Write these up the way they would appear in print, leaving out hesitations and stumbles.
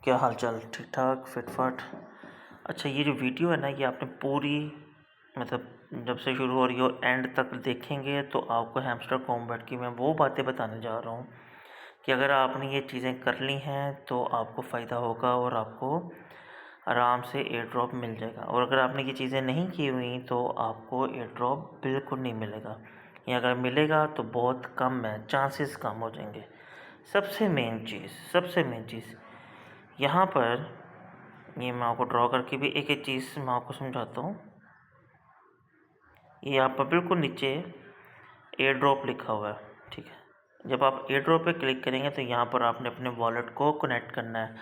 क्या हाल चाल? ठीक ठाक फिट फाट। अच्छा, ये जो वीडियो है ना, ये आपने पूरी मतलब जब से शुरू हो रही हो एंड तक देखेंगे तो आपको हैमस्टर कॉम्बैट की मैं वो बातें बताने जा रहा हूँ कि अगर आपने ये चीज़ें कर ली हैं तो आपको फ़ायदा होगा और आपको आराम से एयर ड्रॉप मिल जाएगा। और अगर आपने ये चीज़ें नहीं की हुई तो आपको एयर ड्रॉप बिल्कुल नहीं मिलेगा, या अगर मिलेगा तो बहुत कम है, चांसेस कम हो जाएंगे। सबसे मेन चीज़ यहाँ पर, ये मैं आपको ड्रॉ करके भी एक एक चीज़ मैं आपको समझाता हूँ। ये यहाँ पर बिल्कुल नीचे एयर ड्रॉप लिखा हुआ है, ठीक है। जब आप एयर ड्रॉप पे क्लिक करेंगे तो यहाँ पर आपने अपने वॉलेट को कनेक्ट करना है।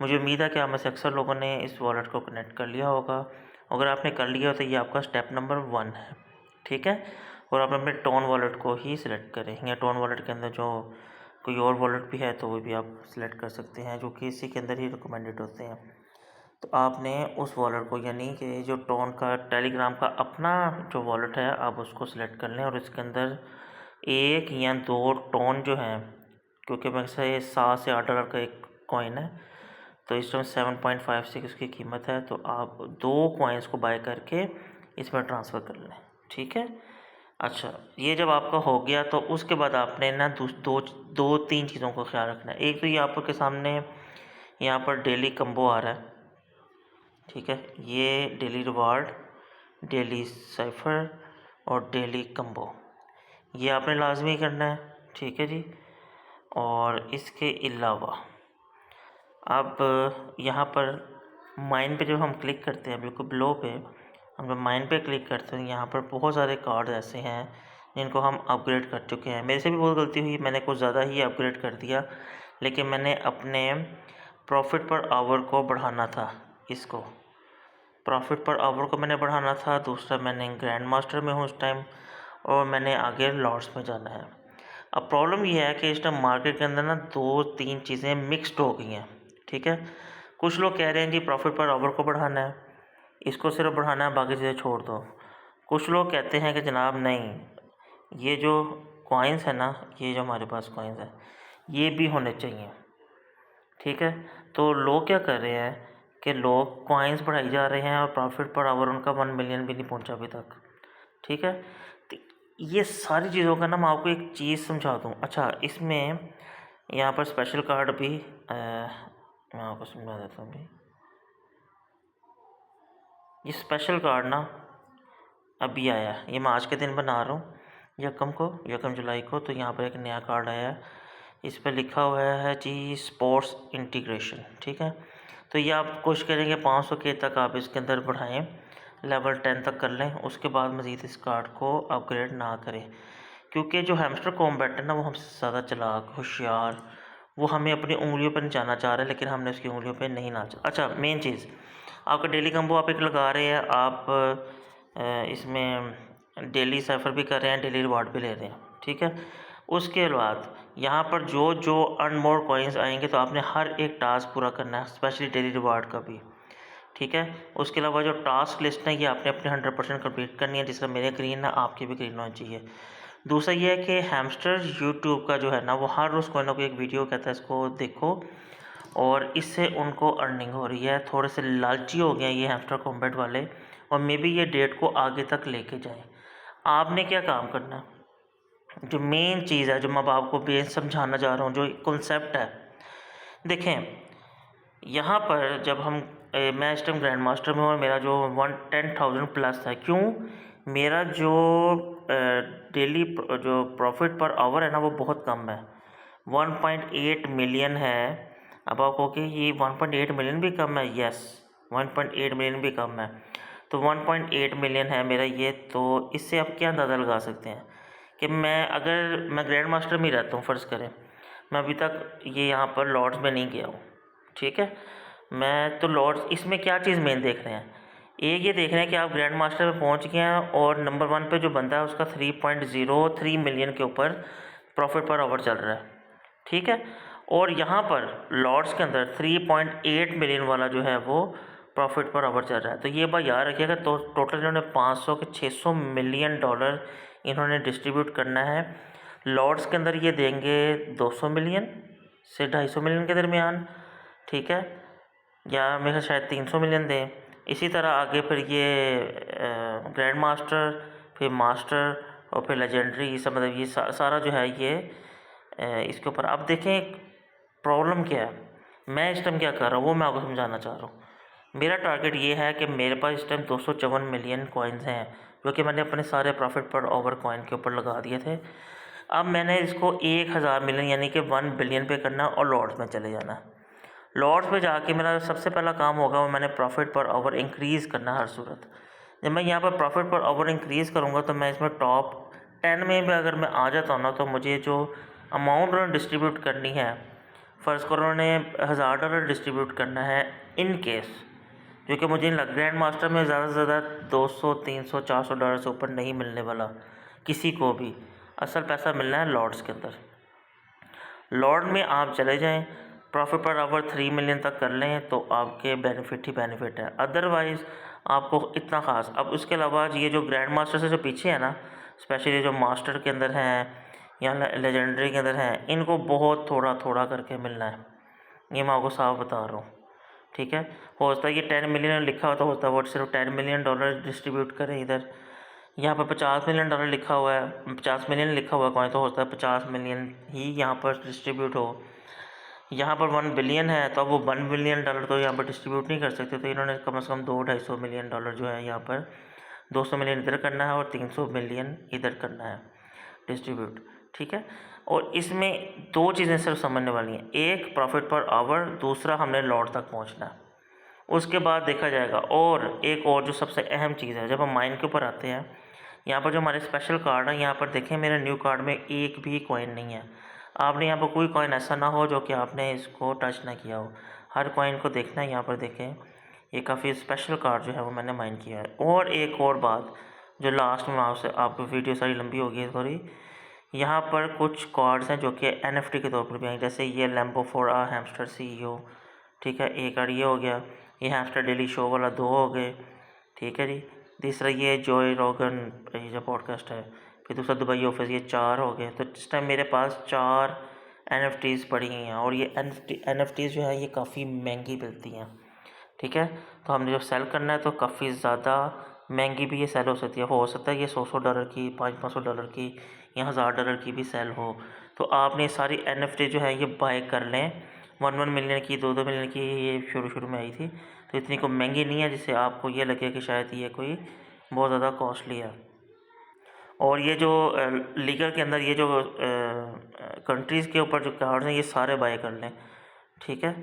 मुझे उम्मीद है कि आप में से अक्सर लोगों ने इस वॉलेट को कनेक्ट कर लिया होगा। अगर आपने कर लिया हो तो ये आपका स्टेप नंबर 1 है, ठीक है। और आप अपने टोन वॉलेट को ही सिलेक्ट करें, या टोन वॉलेट के अंदर जो कोई और वॉलेट भी है तो वो भी आप सिलेक्ट कर सकते हैं, जो कि इसी के अंदर ही रिकमेंडेड होते हैं। तो आपने उस वॉलेट को, यानी कि जो टोन का टेलीग्राम का अपना जो वॉलेट है, आप उसको सिलेक्ट कर लें और इसके अंदर 1 या 2 टोन जो हैं, क्योंकि मेरे से $7 से $8 का एक कॉइन है, तो इस टाइम 7.56 उसकी कीमत है। तो आप 2 कॉइन्स को बाय करके इसमें ट्रांसफ़र कर लें, ठीक है। अच्छा, ये जब आपका हो गया तो उसके बाद आपने ना दो तीन चीज़ों का ख्याल रखना है। एक तो ये आपके सामने यहाँ पर डेली कम्बो आ रहा है, ठीक है। ये डेली रिवार्ड, डेली साइफर और डेली कम्बो, ये आपने लाजमी करना है, ठीक है जी। और इसके अलावा अब यहाँ पर माइन पे जब हम क्लिक करते हैं, बिल्कुल बिलो पे हम जब माइन पे क्लिक करते हैं, यहाँ पर बहुत सारे कार्ड ऐसे हैं जिनको हम अपग्रेड कर चुके हैं। मेरे से भी बहुत गलती हुई, मैंने कुछ ज़्यादा ही अपग्रेड कर दिया, लेकिन मैंने अपने प्रॉफिट पर आवर को बढ़ाना था। इसको प्रॉफिट पर आवर को मैंने बढ़ाना था। दूसरा, मैंने ग्रैंड मास्टर में हूँ उस टाइम, और मैंने आगे लॉर्ड्स में जाना है। अब प्रॉब्लम ये है कि इस टाइम मार्केट के अंदर ना 2-3 चीज़ें मिक्सड हो गई हैं, ठीक है। कुछ लोग कह रहे हैं जी प्रॉफिट पर आवर को बढ़ाना है, इसको सिर्फ बढ़ाना है, बाकी चीज़ें छोड़ दो। कुछ लोग कहते हैं कि जनाब नहीं, ये जो कॉइन्स है ना, ये जो हमारे पास कॉइन्स हैं, ये भी होने चाहिए, ठीक है। तो लोग क्या कर रहे हैं कि लोग कॉइन्स बढ़ाई जा रहे हैं और प्रॉफिट पर आवर उनका 1 मिलियन भी नहीं पहुंचा अभी तक, ठीक है। तो ये सारी चीज़ों का ना मैं आपको एक चीज़ समझा दूँ। अच्छा, इसमें यहाँ पर स्पेशल कार्ड भी मैं आपको समझा देता हूँ। ये स्पेशल कार्ड ना अभी आया है, ये मैं आज के दिन बना रहा हूँ, यकम जुलाई को। तो यहाँ पर एक नया कार्ड आया है, इस पर लिखा हुआ है जी स्पोर्ट्स इंटीग्रेशन, ठीक है। तो ये आप कोशिश करेंगे 500 के तक आप इसके अंदर बढ़ाएं, लेवल 10 तक कर लें, उसके बाद मज़ीद इस कार्ड को अपग्रेड ना करें, क्योंकि जो हैमस्टर कॉम्बैट है ना, वो हमसे ज़्यादा चालाक होशियार, वो हमें अपनी उंगलियों पर नचाना चाह रहा है, लेकिन हमने उसकी उंगलियों पर नहीं नाचा। अच्छा, मेन चीज़, आपका डेली कम्बो आप एक लगा रहे हैं, आप इसमें डेली सफ़र भी कर रहे हैं, डेली रिवार्ड भी ले रहे हैं, ठीक है। उसके बाद यहाँ पर जो जो अर्न मोर कॉइन्स आएंगे तो आपने हर एक टास्क पूरा करना है, स्पेशली डेली रिवार्ड का भी, ठीक है। उसके अलावा जो टास्क लिस्ट है, ये आपने अपने 100% कंप्लीट करनी है, जिसका मेरे ग्रीन है आपके भी ग्रीन होना चाहिए। दूसरा ये है कि हैमस्टर यूट्यूब का जो है ना, वो हर रोज़ कोई ना कोई एक वीडियो कहता है इसको देखो, और इससे उनको अर्निंग हो रही है। थोड़े से लालची हो गए हैं ये हैमस्टर कॉम्बैट वाले, और मे बी ये डेट को आगे तक लेके जाएं। आपने क्या काम करना है, जो मेन चीज़ है, जो मैं आपको बेस समझाना चाह रहा हूँ, जो कॉन्सेप्ट है, देखें। यहाँ पर जब हम मैं इस टाइम ग्रैंड मास्टर में हूँ और मेरा जो 10,000 प्लस है, क्यों? मेरा जो डेली जो प्रॉफिट पर आवर है ना, वो बहुत कम है, 1.8 मिलियन है। अब आप कहोगे ये 1.8 मिलियन भी कम है, यस 1.8 मिलियन भी कम है। तो 1.8 मिलियन है मेरा ये, तो इससे आप क्या अंदाज़ा लगा सकते हैं कि मैं ग्रैंड मास्टर में ही रहता हूँ, फ़र्ज़ करें मैं अभी तक ये यहाँ पर लॉर्ड्स में नहीं गया हूँ, ठीक है। मैं तो लॉर्ड्स, इसमें क्या चीज़ मेन देख रहे हैं, एक ये देख रहे हैं कि आप ग्रैंड मास्टर में पहुँच गए हैं और नंबर 1 पे जो बंदा है उसका 3.03 मिलियन के ऊपर प्रॉफिट पर आवर चल रहा है, ठीक है। और यहाँ पर लॉर्ड्स के अंदर 3.8 मिलियन वाला जो है वो प्रॉफिट पर आवर चल रहा है। तो ये बात याद रखिएगा, तो टोटल इन्होंने 500 के $600 मिलियन इन्होंने डिस्ट्रीब्यूट करना है। लॉर्ड्स के अंदर ये देंगे 200 मिलियन से 250 मिलियन के दरमियान, ठीक है। या मेरे शायद 300 मिलियन दे। इसी तरह आगे फिर ये ग्रैंड मास्टर, फिर मास्टर और फिर लेजेंडरी, ये सब मतलब ये सारा जो है ये इसके ऊपर। अब देखें प्रॉब्लम क्या है, मैं इस टाइम क्या कर रहा हूँ वो मैं आपको समझाना चाह रहा हूँ। मेरा टारगेट ये है कि मेरे पास इस टाइम 254 मिलियन कॉइन्स हैं, जो कि मैंने अपने सारे प्रॉफिट पर ओवर कॉइन के ऊपर लगा दिए थे। अब मैंने इसको 1000 मिलियन यानी कि 1 बिलियन पे करना और लॉर्ड्स में चले जाना। लॉर्ड्स में जाके मेरा सबसे पहला काम होगा, वो मैंने प्रॉफिट पर ओवर इंक्रीज़ करना हर सूरत। जब मैं यहाँ पर प्रॉफिट पर ओवर इंक्रीज़ करूँगा तो मैं इसमें टॉप 10 में भी अगर मैं आ जाता हूँ ना, तो मुझे जो अमाउंट उन्होंने डिस्ट्रीब्यूट करनी है, फ़र्ज़ करो उन्होंने $1000 डिस्ट्रीब्यूट करना है इन केस, जो कि मुझे नहीं लग ग्रैंड मास्टर में ज़्यादा से ज़्यादा 200 300 400 डॉलर से ऊपर नहीं मिलने वाला किसी को भी। असल पैसा मिलना है लॉर्ड्स के अंदर। लॉर्ड में आप चले जाएं, प्रॉफिट पर आवर 3 मिलियन तक कर लें तो आपके बेनिफिट ही बेनिफिट है, अदरवाइज़ आपको इतना ख़ास। अब उसके अलावा ये जो ग्रैंड मास्टर से जो पीछे है ना, स्पेशली जो मास्टर के अंदर हैं या लेजेंडरी के अंदर हैं, इनको बहुत थोड़ा थोड़ा करके मिलना है, ये मैं आपको साफ बता रहा हूँ। ठीक है, हो सकता है कि 10 मिलियन लिखा होता है वो सिर्फ $10 मिलियन डिस्ट्रीब्यूट करें इधर। यहाँ पर $50 मिलियन लिखा हुआ है, 50 मिलियन लिखा हुआ है कॉइन, तो हो सकता है 50 मिलियन ही यहाँ पर डिस्ट्रीब्यूट हो। यहाँ पर 1 बिलियन है तो अब वो $1 बिलियन तो यहाँ पर डिस्ट्रीब्यूट नहीं कर सकते, तो इन्होंने कम से कम $200-250 मिलियन जो है यहाँ पर 200 मिलियन इधर करना है और 300 मिलियन इधर करना है डिस्ट्रीब्यूट। ठीक है, और इसमें दो चीज़ें सिर्फ समझने वाली हैं, एक प्रॉफिट पर आवर, दूसरा हमने लॉट तक पहुँचना है, उसके बाद देखा जाएगा। और एक और जो सबसे अहम चीज़ है, जब हम माइन के ऊपर आते हैं, यहाँ पर जो हमारे स्पेशल कार्ड है, यहाँ पर देखें मेरे न्यू कार्ड में एक भी कॉइन नहीं है। आपने यहाँ पर कोई कॉइन ऐसा ना हो जो कि आपने इसको टच ना किया हो, हर कॉइन को देखना है। यहाँ पर देखें ये काफ़ी स्पेशल कार्ड जो है वो मैंने माइन किया है। और एक और बात जो लास्ट में आपसे, आपको वीडियो सारी लंबी होगी थोड़ी, यहाँ पर कुछ कार्ड्स हैं जो कि NFT के तौर पर भी हैं, जैसे ये Lambo for uh hamster CEO। ठीक है, एक कार्ड ये हो गया, ये हैमस्टर डेली शो वाला 2 हो गए। ठीक है जी, तीसरा ये जॉय रोगन ये जो पॉडकास्ट है, फिर दूसरा दुबई ऑफिस, ये 4 हो गए। तो इस टाइम मेरे पास 4 NFTs पड़ी हुई हैं, और ये NFTs जो है ये काफ़ी महंगी मिलती हैं। ठीक है, तो हमने जब सेल करना है तो काफ़ी ज़्यादा महंगी भी ये सेल हो सकती है। हो सकता है ये $100 की, $500 की या $1000 की भी सेल हो। तो आपने सारी NFT जो है ये बाय कर लें, 1 मिलियन की, 2 मिलियन की, ये शुरू में आई थी, तो इतनी को महंगी नहीं है जिससे आपको ये लगे कि शायद ये कोई बहुत ज़्यादा कॉस्टली है। और ये जो लीगल के अंदर ये जो कंट्रीज़ के ऊपर जो कार्ड्स हैं ये सारे बाय कर लें। ठीक है,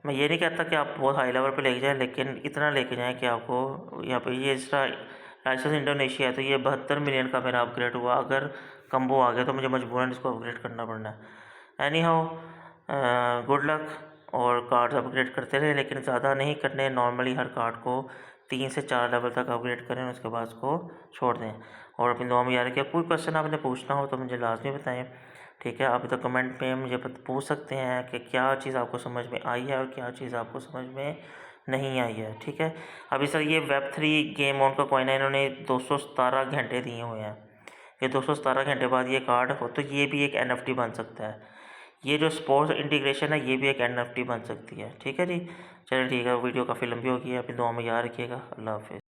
मैं ये नहीं कहता कि आप बहुत हाई लेवल पे लेके जाएं, लेकिन इतना लेके जाएं कि आपको यहाँ पे ये इसका लाइसेंस इंडोनेशिया है, तो ये 72 मिलियन का मेरा अपग्रेड हुआ। अगर कम्बो आ गया तो मुझे मजबूरन इसको अपग्रेड करना पड़ना है। एनी हाउ, गुड लक, और कार्ड्स अपग्रेड करते रहे, लेकिन ज़्यादा नहीं करने। नॉर्मली हर कार्ड को 3 से 4 लेवल तक अपग्रेड करें, उसके बाद उसको छोड़ दें। और अपनी दुआ में याद रखें, कोई क्वेश्चन आपने पूछना हो तो मुझे लाजमी बताएं। ठीक है, आप तो कमेंट में मुझे पूछ सकते हैं कि क्या चीज़ आपको समझ में आई है और क्या चीज़ आपको समझ में नहीं आई है। ठीक है, अभी सर ये Web3 गेम ऑन का कॉइन है, इन्होंने 217 घंटे दिए हुए हैं। ये 217 घंटे बाद ये कार्ड हो तो ये भी एक NFT बन सकता है। ये जो स्पोर्ट्स इंटीग्रेशन है ये भी एक NFT बन सकती है। ठीक है जी, चलिए ठीक है, वीडियो काफ़ी लंबी हो गई है, अपनी दुआ में याद रखिएगा। अल्लाह हाफिज़।